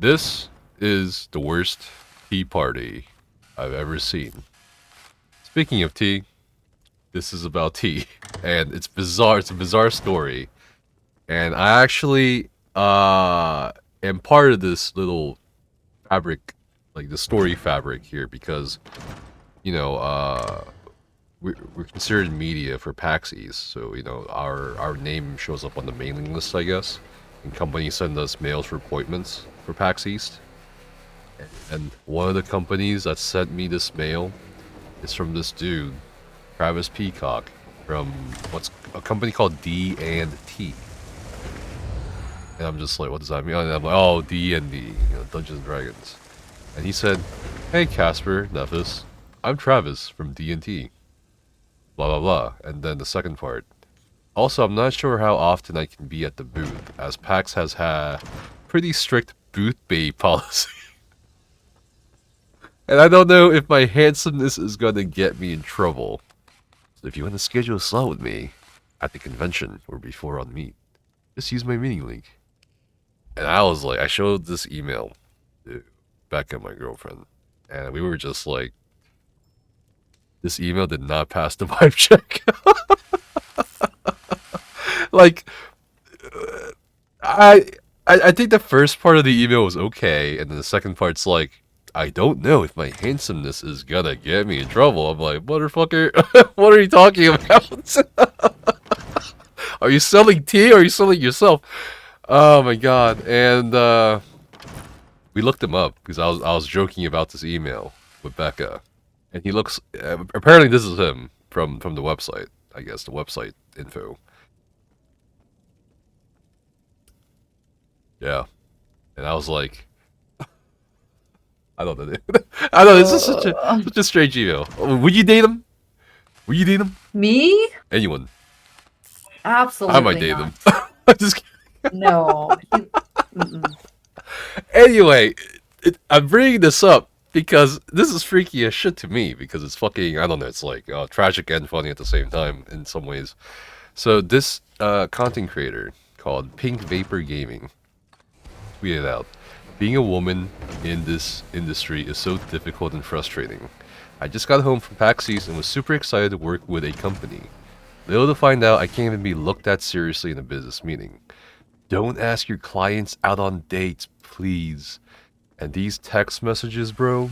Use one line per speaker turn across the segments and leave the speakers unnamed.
This is the worst tea party I've ever seen. Speaking of tea, this is about tea, and it's bizarre. It's a bizarre story, and I actually am part of this little fabric, like the story fabric here, because you know we're considered media for PAX East, so our name shows up on the mailing list, I guess, and companies send us mails for appointments for PAX East. And one of the companies that sent me this mail is from this dude, Travis Peacock, from what's a company called D&T. And I'm just like, what does that mean? And I'm like, oh, D&D, Dungeons and Dragons. And he said, hey, Casper, Nephis, I'm Travis from D&T. Blah, blah, blah. And then the second part. Also, I'm not sure how often I can be at the booth, as PAX has had pretty strict booth bay policy. And I don't know if my handsomeness is gonna get me in trouble. So if you want to schedule a slot with me at the convention or before on Meet, just use my meeting link. And I was like, I showed this email to Becca, my girlfriend, and we were just like, this email did not pass the vibe check. Like, I think the first part of the email was okay, and then the second part's like, I don't know if my handsomeness is gonna get me in trouble. I'm like, motherfucker, what are you talking about? Are you selling tea or are you selling yourself? Oh my god. And we looked him up because I was joking about this email with Becca. And he looks apparently this is him from the website, I guess, the website info. Yeah. And I was like, I don't know. I don't know. This is such a strange email. Would you date him? Would you date him?
Me?
Anyone?
Absolutely.
I might date
not.
him. I'm just kidding.
No.
Anyway, I'm bringing this up because this is freaky as shit to me because it's fucking, I don't know, it's like tragic and funny at the same time in some ways. So this content creator called Pink Vapor Gaming tweeted out, being a woman in this industry is so difficult and frustrating. I just got home from PAX East and was super excited to work with a company. Little to find out I can't even be looked at seriously in a business meeting. Don't ask your clients out on dates, please. And these text messages, bro.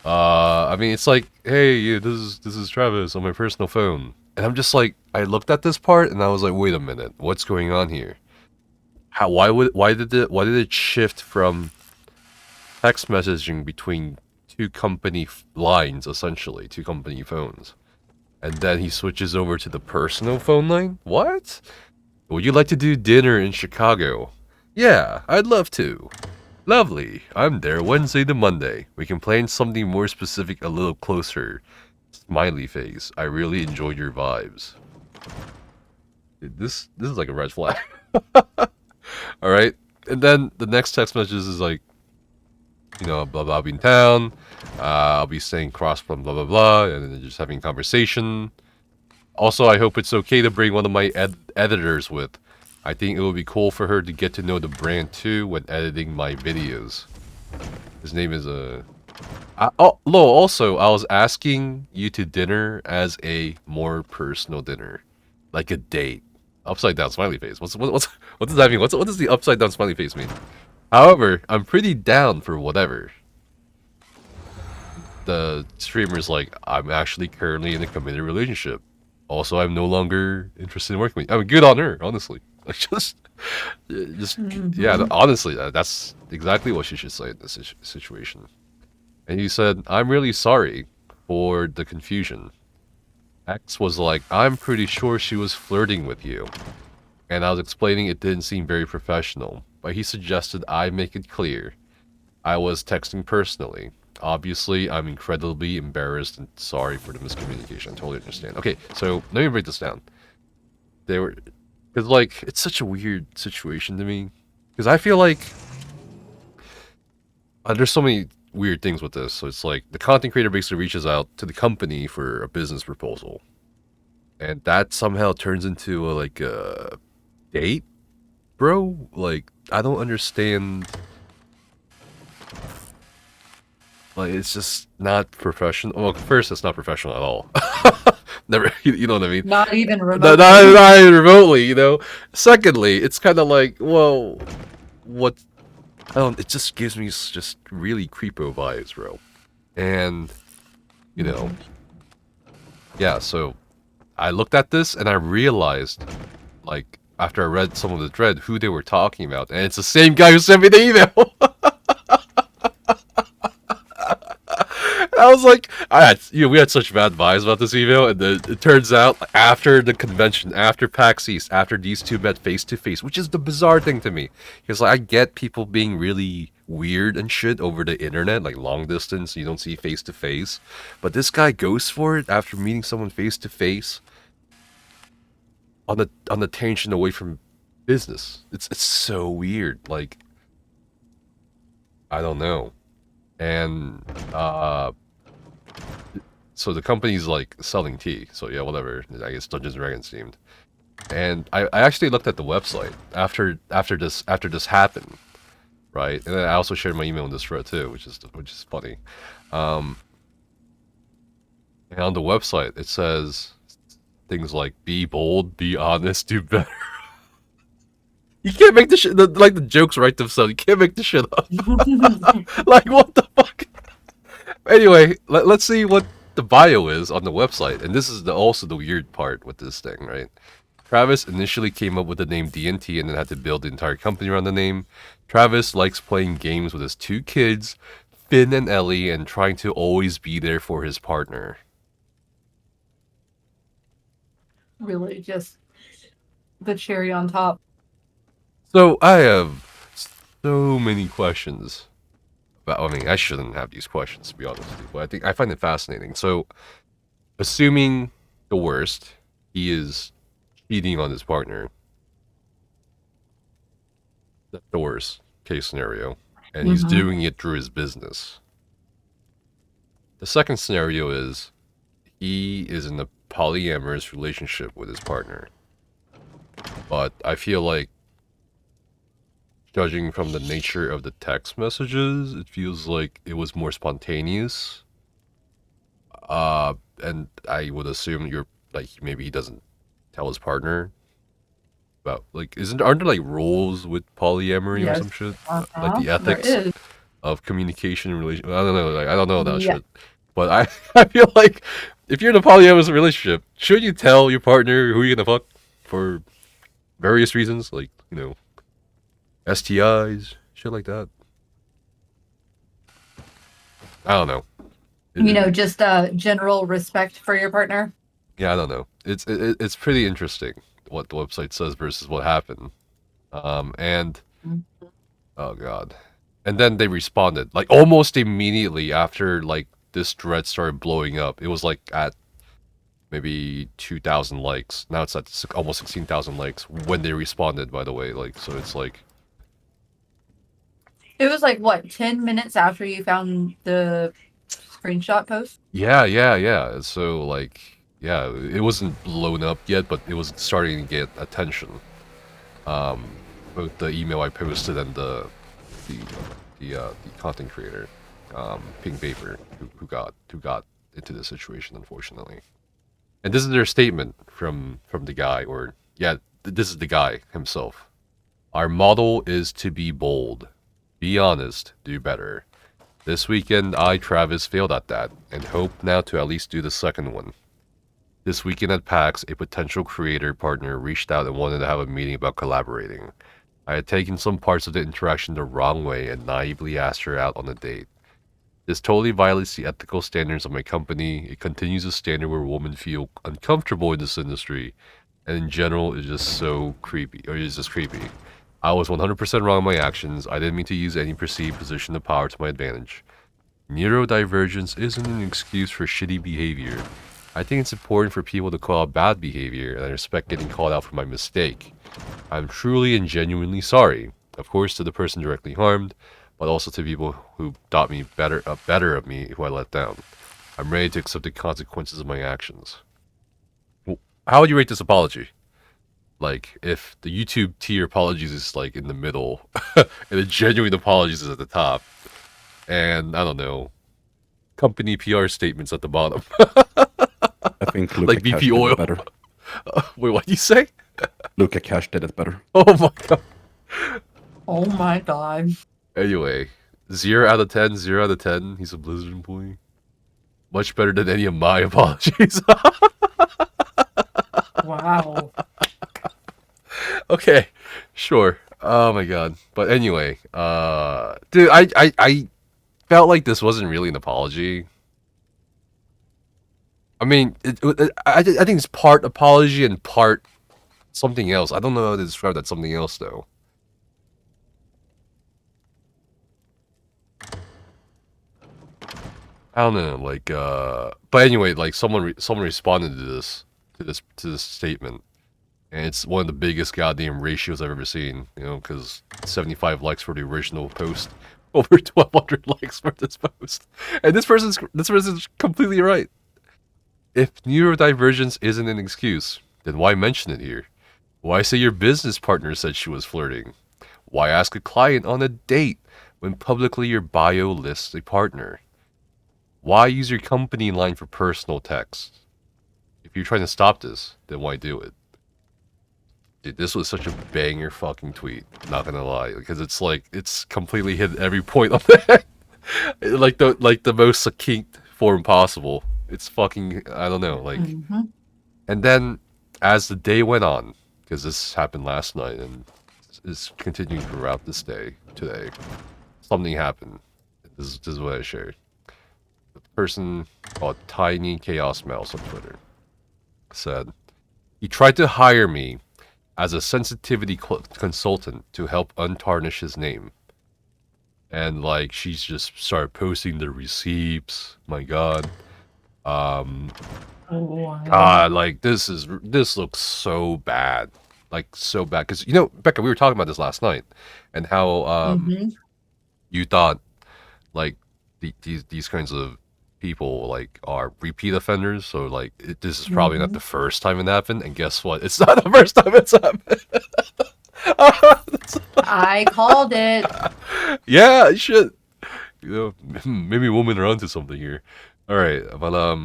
I mean, it's like, hey, yeah, this is Travis on my personal phone, and I'm just like, I looked at this part and I was like, wait a minute, what's going on here? Why did it shift from text messaging between two company lines, essentially two company phones, and then he switches over to the personal phone line? What? Would you like to do dinner in Chicago? Yeah, I'd love to. Lovely. I'm there Wednesday to Monday. We can plan something more specific a little closer. Smiley face. I really enjoyed your vibes. This is like a red flag. Alright? And then the next text message is like, blah blah, I'll be in town. I'll be staying across from blah blah blah, and then just having a conversation. Also, I hope it's okay to bring one of my editors with. I think it would be cool for her to get to know the brand too when editing my videos. His name is also, I was asking you to dinner as a more personal dinner, like a date. Upside down smiley face. What does that mean? What does the upside down smiley face mean? However, I'm pretty down for whatever. The streamer's like, I'm actually currently in a committed relationship. Also, I'm no longer interested in working with you. I mean, good on her, honestly. Like, just yeah, honestly, that's exactly what she should say in this situation. And he said, I'm really sorry for the confusion. X was like, I'm pretty sure she was flirting with you. And I was explaining it didn't seem very professional, but he suggested I make it clear. I was texting personally. Obviously, I'm incredibly embarrassed and sorry for the miscommunication. I totally understand. Okay, so let me break this down. Because, like, it's such a weird situation to me. Because I feel like there's so many weird things with this. So it's like the content creator basically reaches out to the company for a business proposal. And that somehow turns into a date bro, like, I don't understand. Like, it's just not professional. Well, first, it's not professional at all. Never, you know what I mean?
Not even
Not,
remotely.
not even remotely, you know? Secondly, it's kind of like, well, what? I don't, it just gives me just really creepo vibes, bro. And, you know, yeah, so I looked at this and I realized, like, after I read some of the thread, who they were talking about. And it's the same guy who sent me the email. I was like, we had such bad vibes about this email, and then it turns out after the convention, after PAX East, after these two met face to face, which is the bizarre thing to me, because like I get people being really weird and shit over the internet, like long distance, you don't see face to face, but this guy goes for it after meeting someone face to face on the tangent away from business. It's so weird. Like, I don't know, and so the company's like selling tea. So yeah, whatever. I guess Dungeons and Dragons themed. And I actually looked at the website after this happened, right? And then I also shared my email in this thread too, which is funny. And on the website it says things like "Be bold, be honest, do better." You can't make the shit. Like the jokes write themselves. You can't make the shit up. Like what the fuck? Anyway, let's see what the bio is on the website, and this is also the weird part with this thing, right? Travis initially came up with the name D&T and then had to build the entire company around the name. Travis likes playing games with his two kids, Finn and Ellie, and trying to always be there for his partner.
Really, just the cherry on top.
So I have so many questions. But I mean, I shouldn't have these questions, to be honest with you, but I find it fascinating. So, assuming the worst, he is cheating on his partner. That's the worst case scenario. And he's doing it through his business. The second scenario is he is in a polyamorous relationship with his partner. But I feel like, judging from the nature of the text messages, it feels like it was more spontaneous. And I would assume maybe he doesn't tell his partner about, like, aren't there like rules with polyamory or some shit? Like the ethics of communication and relation. I don't know. Like, I don't know that shit. But I feel like if you're in a polyamorous relationship, should you tell your partner who you're gonna fuck for various reasons, like, you know, STIs, shit like that? I don't know.
Just general respect for your partner.
Yeah, I don't know. It's pretty interesting what the website says versus what happened. And oh god. And then they responded like almost immediately after like this thread started blowing up. It was like at maybe 2,000 likes. Now it's at almost 16,000 likes when they responded, by the way. Like, so it's like...
It was like, what, 10 minutes after you found the screenshot post?
Yeah. So, like, yeah, it wasn't blown up yet, but it was starting to get attention. Both the email I posted and the content creator, Pink Paper, who got into this situation, unfortunately. And this is their statement from the guy, or yeah, this is the guy himself. Our motto is to be bold, be honest, do better. This weekend, Travis, failed at that, and hope now to at least do the second one. This weekend at PAX, a potential creator partner reached out and wanted to have a meeting about collaborating. I had taken some parts of the interaction the wrong way and naively asked her out on a date. This totally violates the ethical standards of my company. It continues a standard where women feel uncomfortable in this industry, and in general, it's just so creepy, or it's just creepy. I was 100% wrong in my actions. I didn't mean to use any perceived position of power to my advantage. Neurodivergence isn't an excuse for shitty behavior. I think it's important for people to call out bad behavior, and I respect getting called out for my mistake. I'm truly and genuinely sorry. Of course, to the person directly harmed, but also to people who thought me better of me who I let down. I'm ready to accept the consequences of my actions. Well, how would you rate this apology? Like, if the YouTube tier apologies is like in the middle, and the genuine apologies is at the top, and I don't know, company PR statements at the bottom,
I think Luca
like
Cash
BP
did
Oil.
it better.
Wait, what do you say?
Luca Cash did it better.
Oh my god.
Oh my god.
Anyway, 0 out of 10, 0 out of 10. He's a Blizzard employee. Much better than any of my apologies.
Wow.
Okay, sure. Oh my god. But anyway, dude, I felt like this wasn't really an apology. I mean, I think it's part apology and part something else. I don't know how to describe that something else though. I don't know, like, but anyway, like someone responded to this statement, and it's one of the biggest goddamn ratios I've ever seen. You know, because 75 likes for the original post, over 1,200 likes for this post, and this person's completely right. If neurodivergence isn't an excuse, then why mention it here? Why say your business partner said she was flirting? Why ask a client on a date when publicly your bio lists a partner? Why use your company line for personal text? If you're trying to stop this, then why do it? Dude, this was such a banger fucking tweet, not gonna lie, because it's like, it's completely hit every point on that. like the most succinct form possible. It's fucking, I don't know, like, and then as the day went on, because this happened last night and is continuing throughout this day, today, something happened. This is what I shared. The person called TinyChaosMouse on Twitter said, he tried to hire me as a sensitivity consultant to help untarnish his name. And like, she's just started posting the receipts. My god. God, like, this looks so bad. Like, so bad. Because, you know, Becca, we were talking about this last night. And how, you thought, like, these kinds of people, like, are repeat offenders. So, like, this is probably not the first time it happened. And guess what? It's not the first time it's happened.
I called it.
Yeah, I should. You know, maybe women are onto something here. All right, but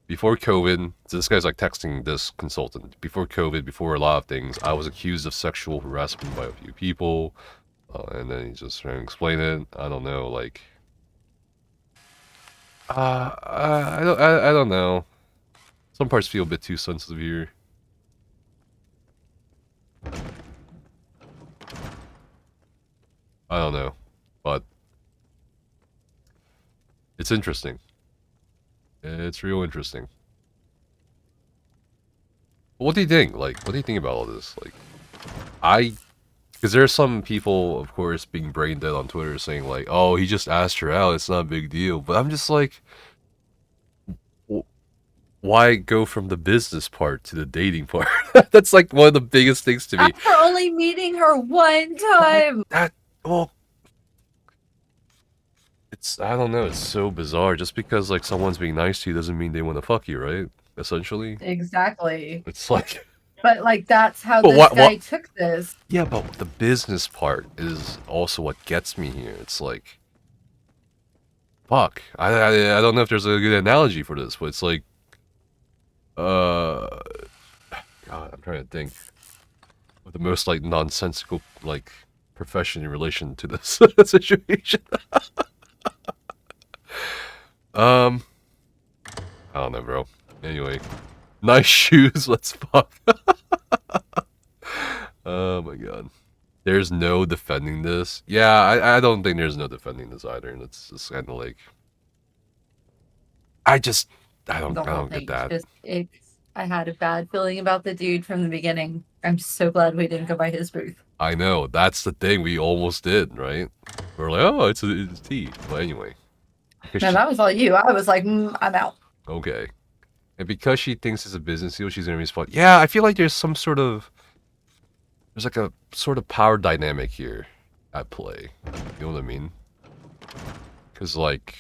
before COVID, so this guy's like texting this consultant. Before COVID, before a lot of things, I was accused of sexual harassment by a few people, and then he's just trying to explain it. I don't know, like, I don't know. Some parts feel a bit too sensitive here. I don't know, but it's interesting. It's real interesting. What do you think? Like, what do you think about all this? Like, because there are some people, of course, being brain dead on Twitter saying like, oh, he just asked her out, it's not a big deal. But I'm just like, why go from the business part to the dating part? That's like one of the biggest things to me.
After only meeting her one time.
Well, I don't know, it's so bizarre. Just because like someone's being nice to you doesn't mean they want to fuck you, right? Essentially.
Exactly.
It's like,
but like that's how this guy took this.
Yeah, but the business part is also what gets me here. It's like, fuck. I don't know if there's a good analogy for this, but it's like, God, I'm trying to think of the most like nonsensical like profession in relation to this situation. I don't know, bro. Anyway, nice shoes. Let's fuck. Oh my god. There's no defending this. Yeah, I don't think there's no defending this either. And it's just kind of like, I don't get that.
I had a bad feeling about the dude from the beginning. I'm so glad we didn't go by his booth.
I know, that's the thing. We almost did, right? We're like, oh, it's tea. But anyway.
No, that was all you. I was like, I'm out.
Okay. And because she thinks it's a business deal, she's gonna respond. Yeah, I feel like there's like a sort of power dynamic here at play. You know what I mean? Because like,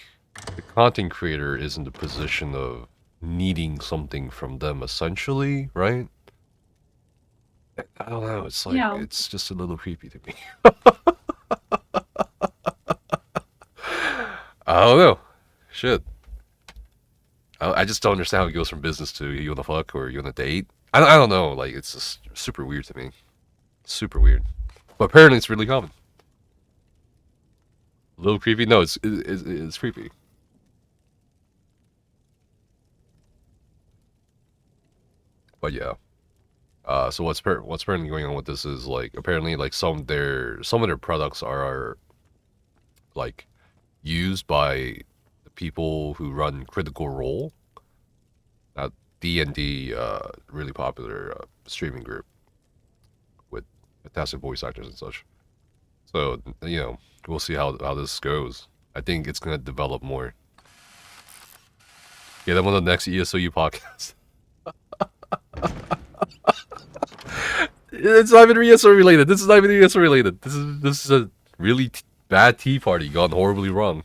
the content creator is in the position of needing something from them, essentially, right? I don't know. It's like
Yeah.
it's just a little creepy to me. I don't know. Shit. I just don't understand how it goes from business to you wanna fuck or you wanna date. I don't know. Like it's just super weird to me. Super weird. But apparently it's really common. A little creepy. No, it's creepy. But yeah. So what's apparently going on with this is like apparently like some of their products are like used by the people who run Critical Role, that D&D really popular streaming group with fantastic voice actors and such. So you know we'll see how this goes. I think it's gonna develop more. Get them on the next ESOU podcast. It's not even ESO related. This is not even ESO related. This is a really bad tea party gone horribly wrong.